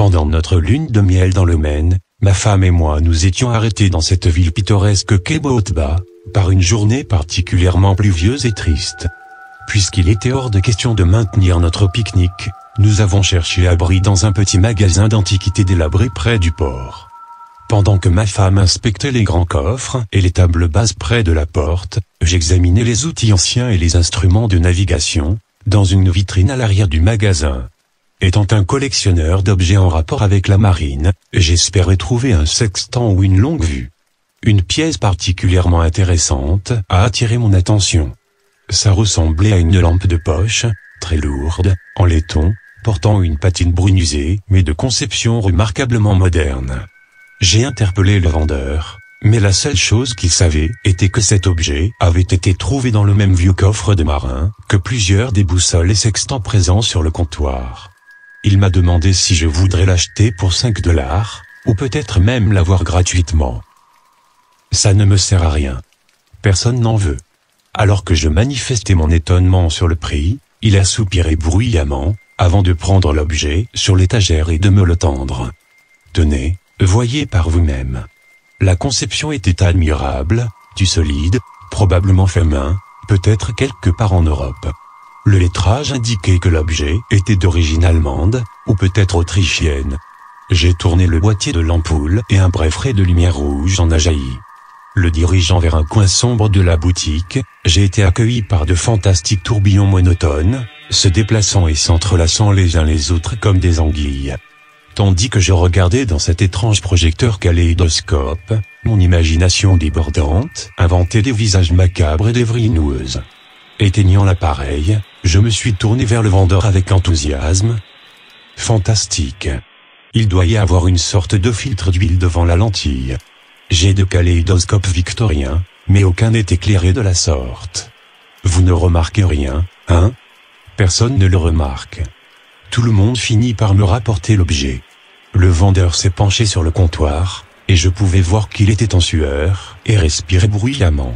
Pendant notre lune de miel dans le Maine, ma femme et moi nous étions arrêtés dans cette ville pittoresque qu'est Bothba, par une journée particulièrement pluvieuse et triste. Puisqu'il était hors de question de maintenir notre pique-nique, nous avons cherché abri dans un petit magasin d'antiquités délabré près du port. Pendant que ma femme inspectait les grands coffres et les tables basses près de la porte, j'examinais les outils anciens et les instruments de navigation, dans une vitrine à l'arrière du magasin. Étant un collectionneur d'objets en rapport avec la marine, j'espérais trouver un sextant ou une longue vue. Une pièce particulièrement intéressante a attiré mon attention. Ça ressemblait à une lampe de poche, très lourde, en laiton, portant une patine brunusée, mais de conception remarquablement moderne. J'ai interpellé le vendeur, mais la seule chose qu'il savait était que cet objet avait été trouvé dans le même vieux coffre de marin que plusieurs des boussoles et sextants présents sur le comptoir. Il m'a demandé si je voudrais l'acheter pour $5, ou peut-être même l'avoir gratuitement. Ça ne me sert à rien. Personne n'en veut. Alors que je manifestais mon étonnement sur le prix, il a soupiré bruyamment, avant de prendre l'objet sur l'étagère et de me le tendre. Tenez, voyez par vous-même. La conception était admirable, du solide, probablement fait main, peut-être quelque part en Europe. Le lettrage indiquait que l'objet était d'origine allemande, ou peut-être autrichienne. J'ai tourné le boîtier de l'ampoule et un bref ray de lumière rouge en a jailli. Le dirigeant vers un coin sombre de la boutique, j'ai été accueilli par de fantastiques tourbillons monotones, se déplaçant et s'entrelaçant les uns les autres comme des anguilles. Tandis que je regardais dans cet étrange projecteur kaléidoscope, mon imagination débordante inventait des visages macabres et des vrinoueuses. Éteignant l'appareil, je me suis tourné vers le vendeur avec enthousiasme. Fantastique. Il doit y avoir une sorte de filtre d'huile devant la lentille. J'ai de kaléidoscopes victoriens, mais aucun n'est éclairé de la sorte. Vous ne remarquez rien, hein? Personne ne le remarque. Tout le monde finit par me rapporter l'objet. Le vendeur s'est penché sur le comptoir, et je pouvais voir qu'il était en sueur, et respirait bruyamment.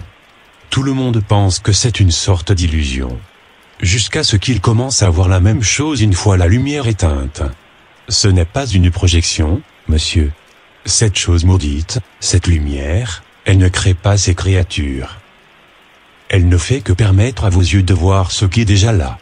Tout le monde pense que c'est une sorte d'illusion. Jusqu'à ce qu'il commence à voir la même chose une fois la lumière éteinte. Ce n'est pas une projection, monsieur. Cette chose maudite, cette lumière, elle ne crée pas ces créatures. Elle ne fait que permettre à vos yeux de voir ce qui est déjà là.